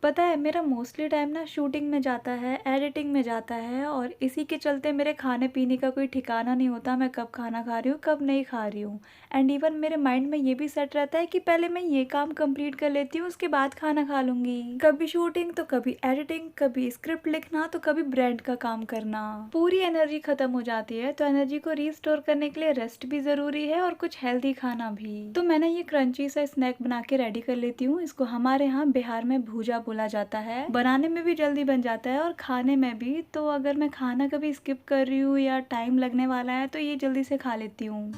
पता है मेरा मोस्टली टाइम ना शूटिंग में जाता है, एडिटिंग में जाता है और इसी के चलते मेरे खाने-पीने का कोई ठिकाना नहीं होता, मैं कब खाना खा रही हूँ, कब नहीं खा रही हूँ। एंड इवन मेरे माइंड में ये भी सेट रहता है कि पहले मैं ये काम कंप्लीट कर लेती हूँ, उसके बाद खाना खा लूँगी। कभी शूटिंग तो कभी एडिटिंग, कभी स्क्रिप्ट लिखना तो कभी ब्रांड का काम करना। पूरी एनर्जी खत्म हो जाती है, तो एनर्जी को रीस्टोर करने के लिए रेस्ट भी ज़रूरी है और कुछ हेल्दी खाना भी। तो मैंने ये क्रंची सा स्नैक बना के रेडी कर लेती हूँ। इसको हमारे यहाँ बिहार में भूजा बोला जाता है। बनाने में भी जल्दी बन जाता है और खाने में भी। तो अगर मैं खाना कभी स्किप कर रही हूँ या टाइम लगने वाला है तो ये जल्दी से खा लेती हूँ।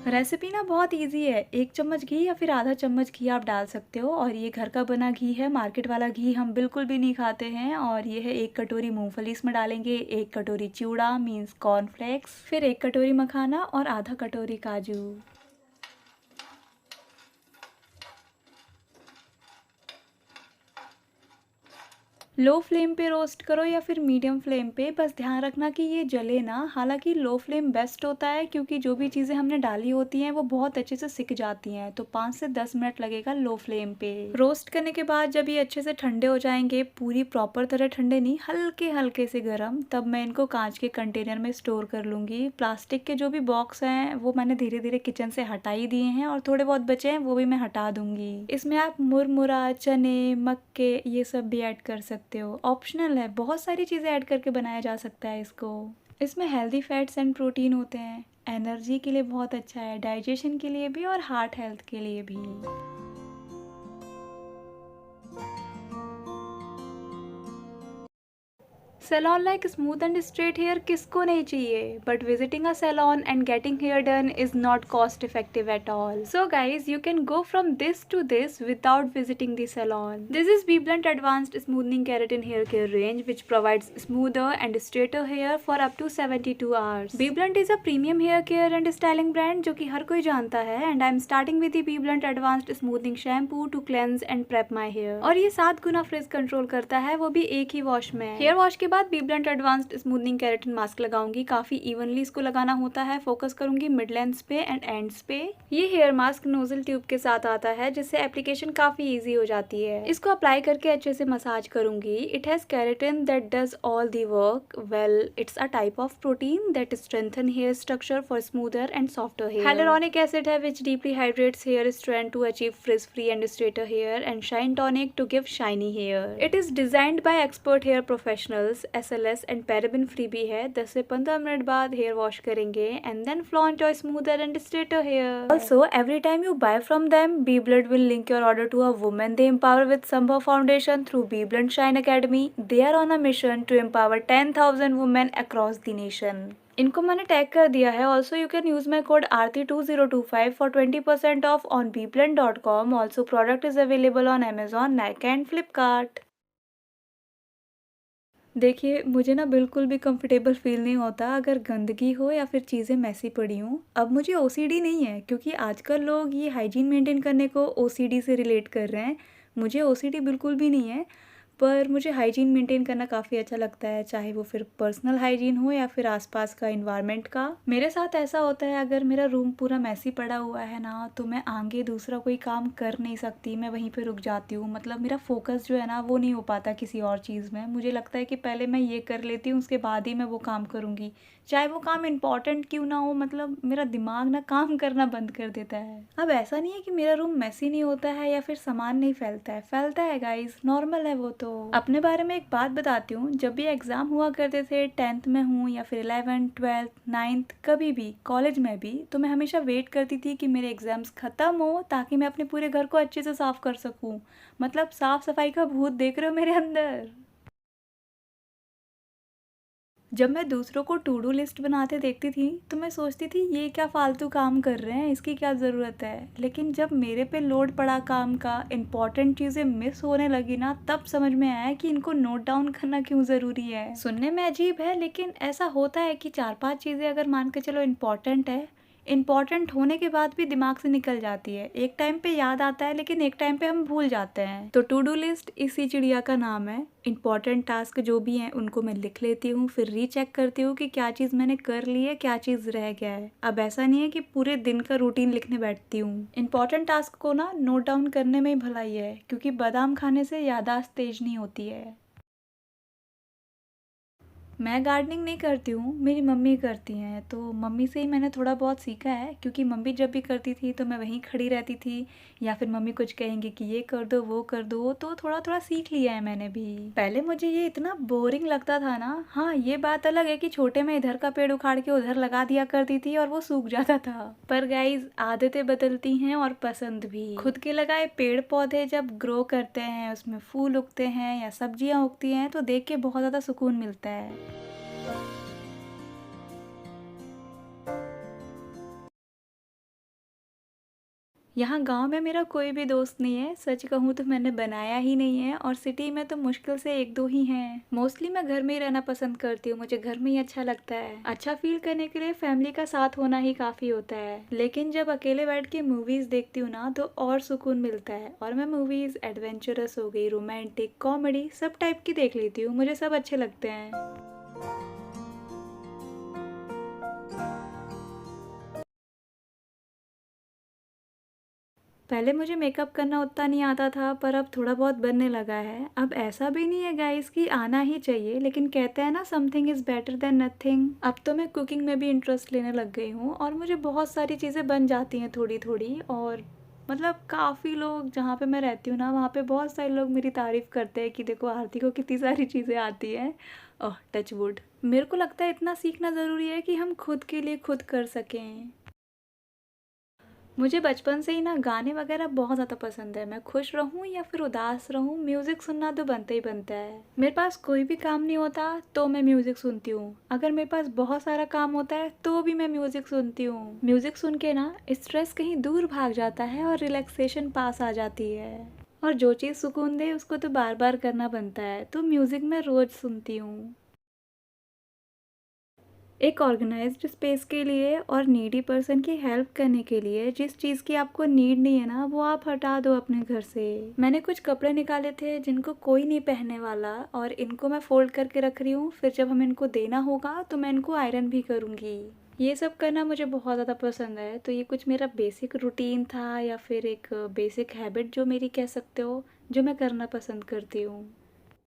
रेसिपी ना बहुत इजी है। 1 चम्मच घी या फिर आधा चम्मच घी आप डाल सकते हो और ये घर का बना घी है, मार्केट वाला घी हम बिल्कुल भी नहीं खाते हैं। और ये है 1 कटोरी मूंगफली इसमें डालेंगे, 1 कटोरी चिवड़ा मीन्स कॉर्नफ्लेक्स, फिर 1 कटोरी मखाना और आधा कटोरी काजू। लो फ्लेम पे रोस्ट करो या फिर मीडियम फ्लेम पे, बस ध्यान रखना कि ये जले ना। हालांकि लो फ्लेम बेस्ट होता है क्योंकि जो भी चीज़ें हमने डाली होती हैं वो बहुत अच्छे से सिक जाती हैं। तो 5 से 10 मिनट लगेगा लो फ्लेम पे। रोस्ट करने के बाद जब ये अच्छे से ठंडे हो जाएंगे, पूरी प्रॉपर तरह ठंडे नहीं, हल्के हल्के से गर्म, तब मैं इनको कांच के कंटेनर में स्टोर कर लूँगी। प्लास्टिक के जो भी बॉक्स हैं वो मैंने धीरे धीरे किचन से हटा ही दिए हैं और थोड़े बहुत बचे हैं वो भी मैं हटा दूँगी। इसमें आप मुरमुरा, चने, मक्के ये सब भी ऐड कर सकते हो, ऑप्शनल है। बहुत सारी चीज़ें ऐड करके बनाया जा सकता है इसको। इसमें हेल्दी फैट्स एंड प्रोटीन होते हैं, एनर्जी के लिए बहुत अच्छा है, डाइजेशन के लिए भी और हार्ट हेल्थ के लिए भी। Salon like smooth and straight hair किसको नहीं चाहिए, but visiting a salon and getting hair done is not cost effective at all. So guys, you can go from this to this without visiting the salon. This is BBlunt Advanced Smoothing Keratin Hair Care range, which provides smoother and straighter hair for up to 72 hours. BBlunt is a premium hair care and styling brand जो कि हर कोई जानता है, and I'm starting with the BBlunt Advanced Smoothing Shampoo to cleanse and prep my hair. और ये 7 गुना fridge control करता है, वो भी एक ही वॉश में। हेयर वॉश के बाद BBlunt advanced smoothening keratin mask लगाऊंगी। काफी इवनली इसको लगाना होता है, फोकस करूंगी मिड लेंथ पे एंड एंड्स पे। ये हेयर मास्क नोजल ट्यूब के साथ आता है जिससे एप्लीकेशन काफी इजी हो जाती है। इसको अप्लाई करके अच्छे से मसाज करूंगी। It has keratin that does all the work well. It's a type of protein that strengthen hair structure for smoother and softer hair. hyaluronic acid है which deeply hydrates hair strand to achieve frizz free and straighter hair, and shine tonic to give shiny hair. It is designed by expert hair professionals, SLS and paraben free भी है। 10 से 15 minute बाद hair wash करेंगे and then flaunt your smoother and straighter hair. Also, every time you buy from them, BBlunt will link your order to a woman they empower with Sambhav Foundation through BBlunt Shine Academy. They are on a mission to empower 10,000 women across the nation. इनको मैंने tag कर दिया है। Also you can use my code आरती2025 for 20% off on BBlunt.com. Also product is available on Amazon, Nykaa and Flipkart. देखिए, मुझे ना बिल्कुल भी कंफर्टेबल फ़ील नहीं होता अगर गंदगी हो या फिर चीज़ें मैसी पड़ी हों। अब मुझे ओसीडी नहीं है क्योंकि आजकल लोग ये हाइजीन मेंटेन करने को ओसीडी से रिलेट कर रहे हैं। मुझे ओसीडी बिल्कुल भी नहीं है, पर मुझे हाइजीन मेंटेन करना काफ़ी अच्छा लगता है, चाहे वो फिर पर्सनल हाइजीन हो या फिर आसपास का इन्वायरमेंट का। मेरे साथ ऐसा होता है, अगर मेरा रूम पूरा मैसी पड़ा हुआ है ना, तो मैं आगे दूसरा कोई काम कर नहीं सकती, मैं वहीं पे रुक जाती हूँ। मतलब मेरा फोकस जो है ना वो नहीं हो पाता किसी और चीज़ में। मुझे लगता है कि पहले मैं ये कर लेती हूँ, उसके बाद ही मैं वो काम करूँगी, चाहे वो काम इम्पॉर्टेंट क्यों ना हो। मतलब मेरा दिमाग ना काम करना बंद कर देता है। अब ऐसा नहीं है कि मेरा रूम मैसी नहीं होता है या फिर सामान नहीं फैलता है गाइज, नॉर्मल है वो तो। अपने बारे में एक बात बताती हूँ, जब भी एग्जाम हुआ करते थे, 10th में हूँ या फिर 11th 12th 9th कभी भी कॉलेज में भी, तो मैं हमेशा वेट करती थी कि मेरे एग्जाम्स खत्म हो ताकि मैं अपने पूरे घर को अच्छे से साफ कर सकूँ। मतलब साफ सफाई का भूत देख रहे हो मेरे अंदर। जब मैं दूसरों को टू डू लिस्ट बनाते देखती थी तो मैं सोचती थी ये क्या फालतू काम कर रहे हैं, इसकी क्या ज़रूरत है। लेकिन जब मेरे पे लोड पड़ा काम का, इम्पॉर्टेंट चीज़ें मिस होने लगी ना, तब समझ में आया कि इनको नोट डाउन करना क्यों ज़रूरी है। सुनने में अजीब है लेकिन ऐसा होता है कि 4-5 चीज़ें अगर मान के चलो इम्पॉर्टेंट है, इम्पॉर्टेंट होने के बाद भी दिमाग से निकल जाती है। एक टाइम पे याद आता है लेकिन एक टाइम पे हम भूल जाते हैं। तो टू डू लिस्ट इसी चिड़िया का नाम है। इम्पॉर्टेंट टास्क जो भी हैं उनको मैं लिख लेती हूँ, फिर रीचेक करती हूँ कि क्या चीज़ मैंने कर ली है, क्या चीज़ रह गया है। अब ऐसा नहीं है कि पूरे दिन का रूटीन लिखने बैठती हूँ। इम्पॉर्टेंट टास्क को ना नोट डाउन करने में ही भलाई है, क्योंकि बादाम खाने से याददाश्त तेज नहीं होती है। मैं गार्डनिंग नहीं करती हूँ, मेरी मम्मी करती हैं। तो मम्मी से ही मैंने थोड़ा बहुत सीखा है, क्योंकि मम्मी जब भी करती थी तो मैं वहीं खड़ी रहती थी, या फिर मम्मी कुछ कहेंगी कि ये कर दो वो कर दो, तो थोड़ा थोड़ा सीख लिया है मैंने भी। पहले मुझे ये इतना बोरिंग लगता था ना। हाँ, ये बात अलग है कि छोटे में इधर का पेड़ उखाड़ के उधर लगा दिया करती थी और वो सूख जाता था। पर गाइज, आदतें बदलती हैं और पसंद भी। खुद के लगाए पेड़ पौधे जब ग्रो करते हैं, उसमें फूल उगते हैं या सब्जियां उगती हैं, तो देख के बहुत ज़्यादा सुकून मिलता है। यहाँ गांव में मेरा कोई भी दोस्त नहीं है। सच कहूँ तो मैंने बनाया ही नहीं है, और सिटी में तो मुश्किल से एक दो ही हैं। मोस्टली मैं घर में ही रहना पसंद करती हूँ, मुझे घर में ही अच्छा लगता है। अच्छा फील करने के लिए फैमिली का साथ होना ही काफ़ी होता है, लेकिन जब अकेले बैठ के मूवीज़ देखती हूँ ना, तो और सुकून मिलता है। और मैं मूवीज़ एडवेंचरस हो गई, रोमांटिक, कॉमेडी, सब टाइप की देख लेती हूँ, मुझे सब अच्छे लगते हैं। पहले मुझे मेकअप करना उतना नहीं आता था, पर अब थोड़ा बहुत बनने लगा है। अब ऐसा भी नहीं है गाइस कि आना ही चाहिए, लेकिन कहते हैं ना, something is better than nothing. अब तो मैं कुकिंग में भी इंटरेस्ट लेने लग गई हूँ, और मुझे बहुत सारी चीज़ें बन जाती हैं थोड़ी थोड़ी। और मतलब काफ़ी लोग, जहाँ पे मैं रहती हूँ ना, वहाँ पे बहुत सारे लोग मेरी तारीफ़ करते हैं कि देखो आरती को कितनी सारी चीज़ें आती हैं। ओह, टच वुड। मेरे को लगता है इतना सीखना ज़रूरी है कि हम खुद के लिए खुद कर सकें। मुझे बचपन से ही ना गाने वगैरह बहुत ज़्यादा पसंद है। मैं खुश रहूँ या फिर उदास रहूँ, म्यूज़िक सुनना तो बनता ही बनता है। मेरे पास कोई भी काम नहीं होता तो मैं म्यूज़िक सुनती हूँ। अगर मेरे पास बहुत सारा काम होता है तो भी मैं म्यूज़िक सुनती हूँ। म्यूज़िक सुन के ना स्ट्रेस कहीं दूर भाग जाता है और रिलैक्सेशन पास आ जाती है। और जो चीज़ सुकून दे उसको तो बार बार करना बनता है, तो म्यूज़िक मैं रोज़ सुनती हूँ। एक ऑर्गेनाइज्ड स्पेस के लिए और नीडी पर्सन की हेल्प करने के लिए, जिस चीज़ की आपको नीड नहीं है ना, वो आप हटा दो अपने घर से। मैंने कुछ कपड़े निकाले थे जिनको कोई नहीं पहनने वाला, और इनको मैं फोल्ड करके रख रही हूँ। फिर जब हमें इनको देना होगा तो मैं इनको आयरन भी करूँगी। ये सब करना मुझे बहुत ज़्यादा पसंद है। तो ये कुछ मेरा बेसिक रूटीन था, या फिर एक बेसिक हैबिट जो मेरी कह सकते हो, जो मैं करना पसंद करती हूँ।